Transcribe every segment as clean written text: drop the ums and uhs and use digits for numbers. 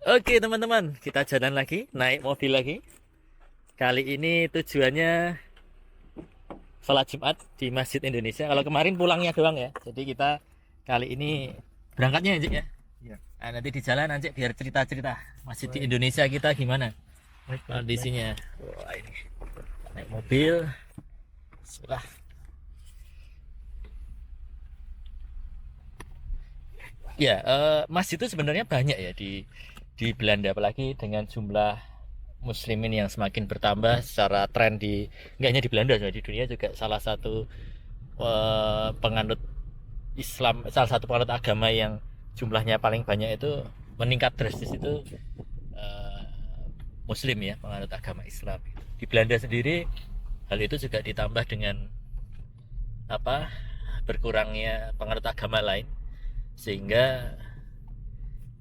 Oke teman-teman, kita jalan lagi, naik mobil lagi. Kali ini tujuannya sholat Jumat di Masjid Indonesia. Kalau kemarin pulangnya doang ya. Jadi kita kali ini berangkatnya Anjik ya. Iya. Nah, nanti di jalan Anjik biar cerita-cerita Masjid di Baik, Indonesia kita gimana baik, baik, baik. kondisinya. Wah ini naik mobil. Bismillah. Ya, masjid itu sebenarnya banyak ya di Belanda, apalagi dengan jumlah muslimin yang semakin bertambah secara tren nggak hanya di Belanda, di dunia juga salah satu penganut Islam, salah satu penganut agama yang jumlahnya paling banyak itu meningkat drastis itu eh, Muslim ya, penganut agama Islam. Di Belanda sendiri hal itu juga ditambah dengan apa berkurangnya penganut agama lain, sehingga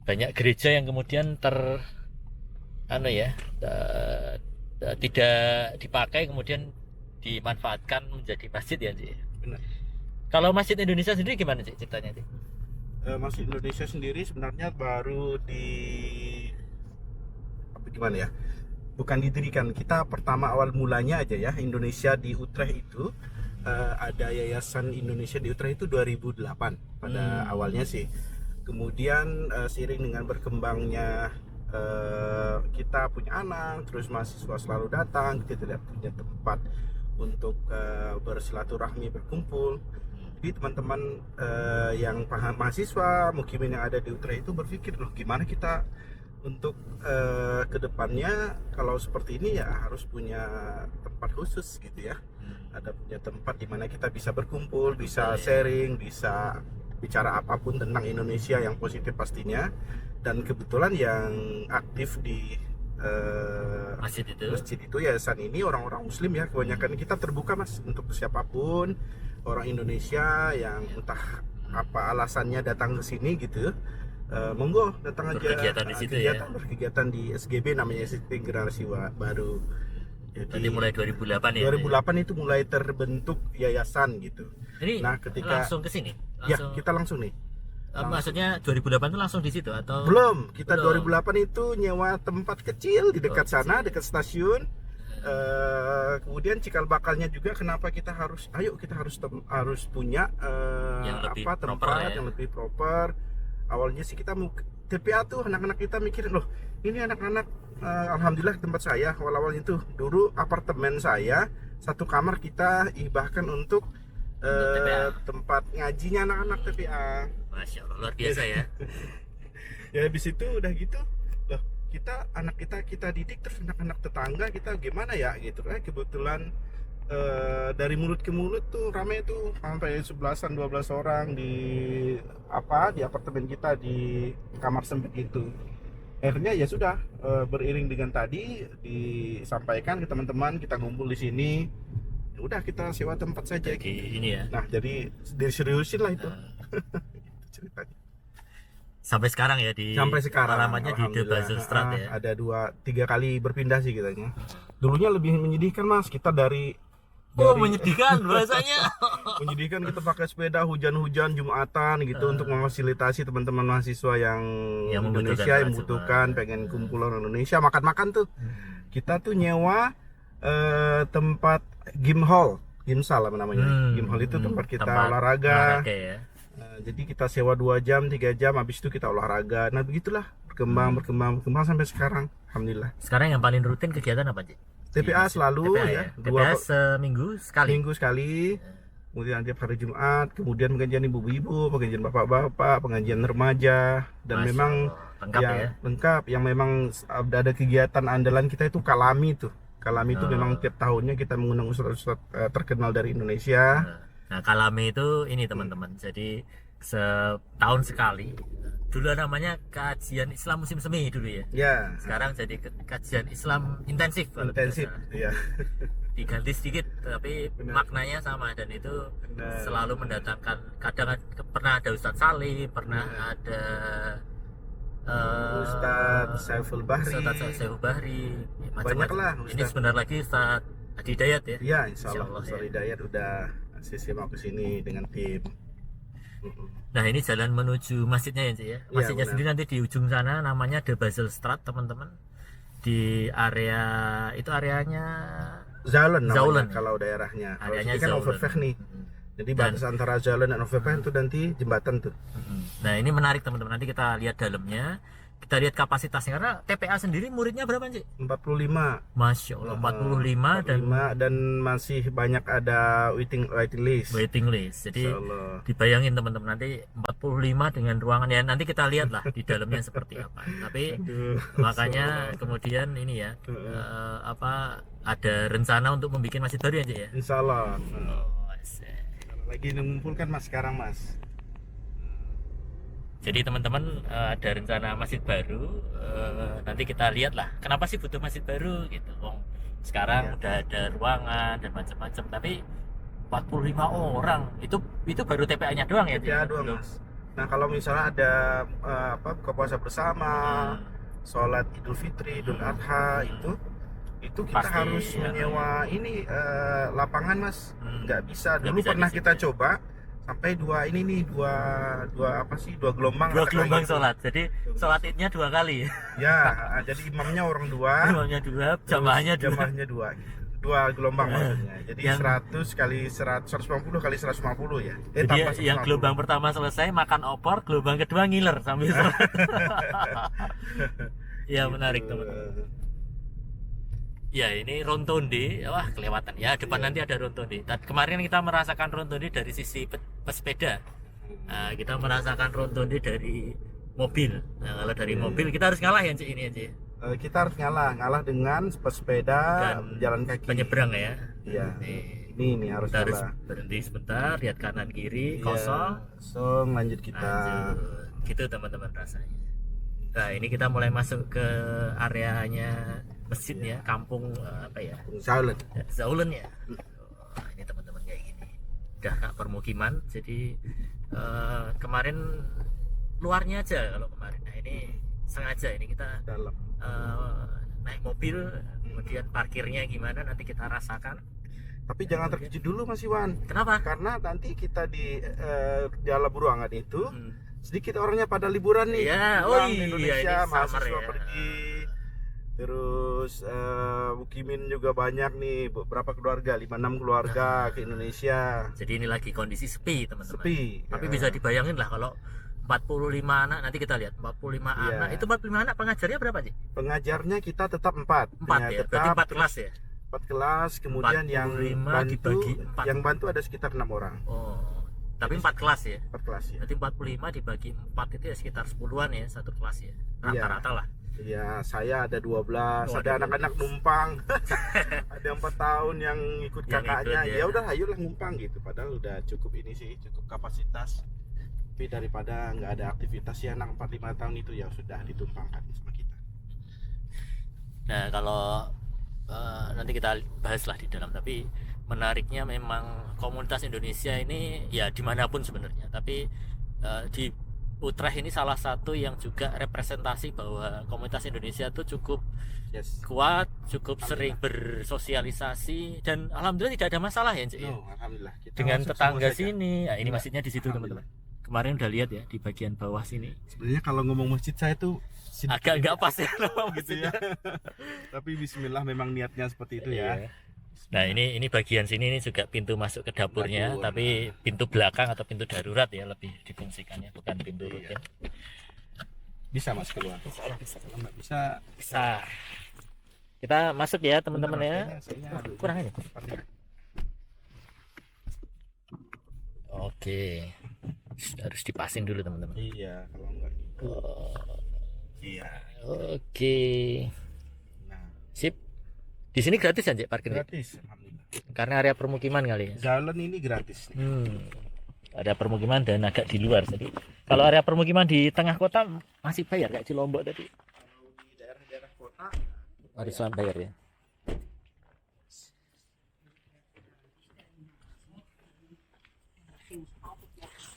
banyak gereja yang kemudian tidak dipakai kemudian dimanfaatkan menjadi masjid ya Cik. Benar. Kalau masjid Indonesia sendiri gimana Cik ceritanya Cik? Masjid Indonesia sendiri sebenarnya baru apa gimana ya? Bukan didirikan. Kita pertama awal mulanya aja ya, Indonesia di Utrecht itu ada Yayasan Indonesia di Utrecht itu 2008 pada awalnya sih. Kemudian seiring dengan berkembangnya kita punya anak, terus mahasiswa selalu datang, kita tidak punya tempat untuk bersilaturahmi, berkumpul. Jadi teman-teman yang paham mahasiswa, mukimin yang ada di Utrecht itu berpikir, loh gimana kita untuk kedepannya kalau seperti ini ya harus punya tempat khusus gitu ya. Ada punya tempat di mana kita bisa berkumpul, bisa sharing, bisa bicara apapun tentang Indonesia yang positif pastinya. Dan kebetulan yang aktif di masjid itu yayasan ini orang-orang Muslim ya, kebanyakan kita terbuka mas untuk siapapun orang Indonesia yang entah apa alasannya datang ke sini gitu. Monggo datang aja Berkegiatan di situ ya. berkegiatan di SGB, namanya Sistem Generasi Baru. Nanti mulai 2008 ya. 2008 itu mulai terbentuk yayasan gitu. Ini Nah, ketika langsung ke sini. ya kita langsung nih. Maksudnya 2008 itu langsung di situ atau Belum, kita belum? 2008 itu nyewa tempat kecil di dekat sana, dekat stasiun. Kemudian cikal bakalnya juga kenapa kita harus harus punya Yang lebih tempat proper ya. yang lebih proper. Awalnya sih kita TPA tuh anak-anak kita mikirin, loh ini anak-anak alhamdulillah tempat saya awal-awal itu dulu apartemen saya satu kamar kita bahkan untuk TPA. tempat ngajinya anak-anak TPA. Masya Allah luar biasa ya. Ya habis itu udah gitu loh, anak kita didik, terus anak-anak tetangga kita gimana ya gitu. Kebetulan dari mulut ke mulut tuh rame tuh sampai 11-an 12 orang di apartemen kita di kamar sempit itu. Akhirnya ya sudah, beriring dengan tadi disampaikan ke teman-teman, kita ngumpul di sini. Ya udah kita sewa tempat saja. Jadi ini ya. Nah jadi diseriusin lah itu. Ceritanya. Sampai sekarang ya Sampai sekarang alamatnya di The alhamdulillah. Bazaar ya. Ada 2-3 kali berpindah sih kitanya. Dulunya lebih menyedihkan mas, kita Oh menyedihkan bahasanya. menyedihkan, kita pakai sepeda hujan-hujan Jumatan gitu untuk memfasilitasi teman-teman mahasiswa yang Indonesia yang membutuhkan, pengen kumpul orang Indonesia makan-makan tuh. Kita tuh nyewa tempat game hall, gymsal apa namanya. Game hall itu tempat kita olahraga. Ya. Jadi kita sewa 2 jam 3 jam, habis itu kita olahraga. Nah begitulah berkembang sampai sekarang alhamdulillah. Sekarang yang paling rutin kegiatan apa Cik? TPA selalu TPA, ya. TPA seminggu sekali. Minggu sekali. Kemudian tiap hari Jumat, kemudian pengajian ibu-ibu, pengajian bapak-bapak, pengajian remaja, dan Masya memang Allah. Lengkap yang ya. lengkap, yang memang ada kegiatan andalan kita itu Kalami tuh. Kalami itu memang tiap tahunnya kita mengundang ustadz terkenal dari Indonesia. Nah, Kalame itu ini teman-teman. Jadi setahun sekali. Dulu namanya kajian Islam musim semi dulu ya. Ya, Sekarang jadi kajian Islam intensif. kalau intensif biasa. ya. Diganti sedikit tapi maknanya sama, dan itu selalu mendatangkan, kadang pernah ada Ustadz Salih, pernah ada Ustadz Saiful Bahri. Ustadz Saiful Bahri, Banyak lah Ini Ustadz. sebentar lagi Ustadz Adi Dayat ya. Ya, insya Allah Insya Allah, Ustadz Hidayat udah sisi mau ke sini dengan tim. Nah ini jalan menuju masjidnya ya Cik ya. Masjidnya benar. sendiri nanti di ujung sana namanya The Basel Straat teman-teman. Di area itu areanya Zaulen namanya Zaulen ya. kalau daerahnya. Kalau Areanya sini kan Zaulen. Overweg nih. Jadi Dan batas antara Zaulen dan Overweg itu nanti jembatan tuh. nah ini menarik teman-teman. Nanti kita lihat dalamnya. Kita lihat kapasitasnya karena TPA sendiri muridnya berapa Cik? 45. Masya Allah 45 dan 45 dan masih banyak ada waiting list. waiting list. Jadi Insyaallah. dibayangin teman-teman nanti 45 dengan ruangan ya nanti kita lihat lah di dalamnya seperti apa. Tapi Aduh, makanya kemudian ini ya apa ada rencana untuk membuat masjid baru ya Cik ya. Insyaallah. Oh, asik. Lagi mengumpulkan Mas sekarang Mas. Jadi teman-teman ada rencana masjid baru nanti kita lihat lah kenapa sih butuh masjid baru gitu. Wong sekarang udah ada ruangan dan macam-macam tapi 45 orang itu baru TPA-nya doang ya Cik? TPA doang Belum. Mas. Nah kalau misalnya ada buka puasa bersama, sholat Idul Fitri, Idul Adha itu kita Pasti, harus ya. menyewa ini lapangan Mas. Nggak bisa. Nggak Dulu bisa pernah di kita situ. coba sampai dua gelombang. Dua katakan gelombang gitu. sholat jadi sholat idnya 2 kali Ya, jadi imamnya orang dua, imamnya 2 terus jamaahnya 2 jamaahnya dua gelombang maksudnya. Jadi Yang- 100 kali 150 kali 150 ya. jadi Tambah yang 150. gelombang pertama selesai makan opor gelombang kedua ngiler sambil sholat ya menarik teman-teman. Ya ini Rontonde, wah kelewatan ya depan nanti ada Rontonde. Kemarin kita merasakan Rontonde dari sisi pesepeda. Nah, kita merasakan Rontonde dari mobil. Nah, kalau dari mobil kita harus ngalah ya Cik ini ya Cik. Kita harus ngalah dengan pesepeda, Dan jalan kaki. Penyeberang ya. Iya. Nih, Ini harus kita harus ngalah. berhenti sebentar, lihat kanan kiri, Iya, kosong, kosong, lanjut kita. lanjut. Gitu teman-teman rasanya. Nah, ini kita mulai masuk ke areanya masjidnya, kampung apa ya? Zaulen. Zaulen ya. Oh, ini teman-teman kayak gini. Udah kak permukiman. Jadi kemarin luarnya aja kalau kemarin. Nah ini sengaja ini kita Dalam. naik mobil, kemudian parkirnya gimana nanti kita rasakan. Tapi jangan terkejut dulu Mas Iwan. Kenapa? Karena nanti kita di dalam ruangan itu Hmm. sedikit orangnya pada liburan nih. Iya, Pulang oh di iya, Indonesia, ini summer mahasiswa ya. pergi. Terus Mukimin juga banyak nih, beberapa keluarga, 5-6 keluarga ke Indonesia. Jadi ini lagi kondisi sepi teman-teman. Sepi. Tapi bisa dibayangin lah kalau 45 anak nanti kita lihat 45 Iya. anak itu 45 anak pengajarnya berapa sih? Pengajarnya kita tetap 4. 4 ya. Berarti 4 kelas ya. 4 kelas, kemudian yang 45 bantu dibagi 4. yang bantu ada sekitar 6 orang. Oh. Tapi 4 kelas ya. 4 kelas ya. Berarti 45 dibagi 4 itu ya sekitar 10-an ya satu kelas ya. Rata-rata lah. Iya, saya ada 12, Oh, ada ada anak-anak numpang. Ada 4 tahun yang ikut Yang kakaknya. ikut, ya. Ya udah, ayolah numpang gitu. Padahal udah cukup ini sih, cukup kapasitas. Tapi daripada nggak ada aktivitas ya anak 4-5 tahun itu ya sudah ditumpangkan sama kita. Nah, kalau nanti kita bahas lah di dalam. Tapi menariknya memang komunitas Indonesia ini ya dimanapun sebenarnya. Tapi di Utrecht ini salah satu yang juga representasi bahwa komunitas Indonesia itu cukup Yes. kuat, cukup sering bersosialisasi dan alhamdulillah tidak ada masalah ya Cik, ya? No, alhamdulillah. Kita Dengan masuk tetangga semua saja. sini. Nah, ini Iya. masjidnya di situ teman-teman. Kemarin udah lihat ya di bagian bawah sini. Sebenarnya kalau ngomong masjid saya tuh Agak nggak pas ya nama gitu masjidnya. ya. Tapi bismillah memang niatnya seperti itu ya. Iya. Nah ini bagian sini ini juga pintu masuk ke dapurnya, Dapur. tapi pintu belakang atau pintu darurat ya lebih difungsikannya, bukan pintu Iya. rutin. Bisa Mas keluar. Bisa. Kalau nggak bisa Bisa. Kita masuk ya teman-teman ya. Kayaknya aduh, Kurang ini. tempatnya. Oke. Harus dipasing dulu teman-teman. Iya, kalau enggak gitu. Iya. Oke. Nah, Sip. Di sini gratis aja parkirnya. gratis alhamdulillah. Karena area permukiman kali ya. Jalan ini gratis nih. Ada permukiman dan agak di luar. Jadi kalau area permukiman di tengah kota masih bayar kayak di Lombok tadi. Kalau di daerah-daerah kota Harus bayar ya.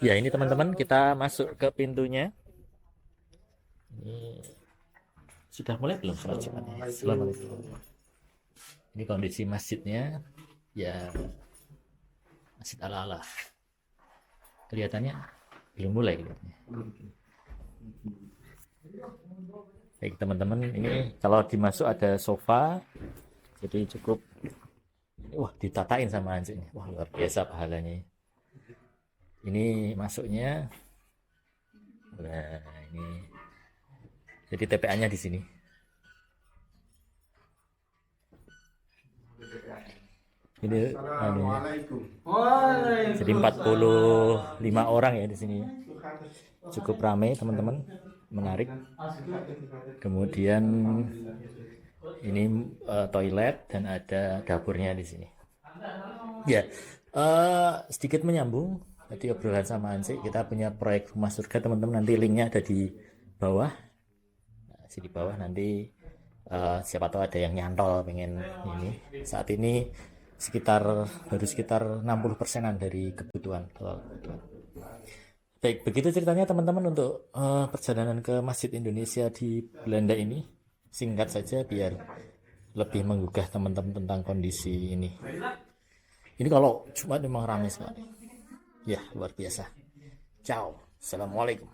Ya ini teman-teman kita masuk ke pintunya. Ini sudah mulai belum sholat Jumatnya? Assalamualaikum. Ini kondisi masjidnya ya masjid ala-ala. Kelihatannya Belum mulai kelihatannya. Baik teman-teman, ini kalau dimasuk ada sofa, jadi cukup. Wah, ditatain sama anjingnya. Wah, luar biasa pahalanya. Ini masuknya. Nah, ini. Jadi TPA-nya di sini. Ini jadi 45 orang ya di sini. Cukup ramai teman-teman, menarik. Kemudian ini toilet dan ada dapurnya di sini. Ya, sedikit menyambung tadi obrolan sama Ansi, kita punya proyek rumah surga teman-teman, nanti linknya ada di bawah. Nah, di bawah nanti siapa tahu ada yang nyantol pengen ini. Saat ini baru sekitar 60%-an dari kebutuhan. Baik, begitu ceritanya teman-teman untuk perjalanan ke Masjid Indonesia di Belanda ini. Singkat saja biar lebih menggugah teman-teman tentang kondisi ini. Ini kalau Jumat memang ramai sekali. Ya, luar biasa. Ciao. Assalamualaikum.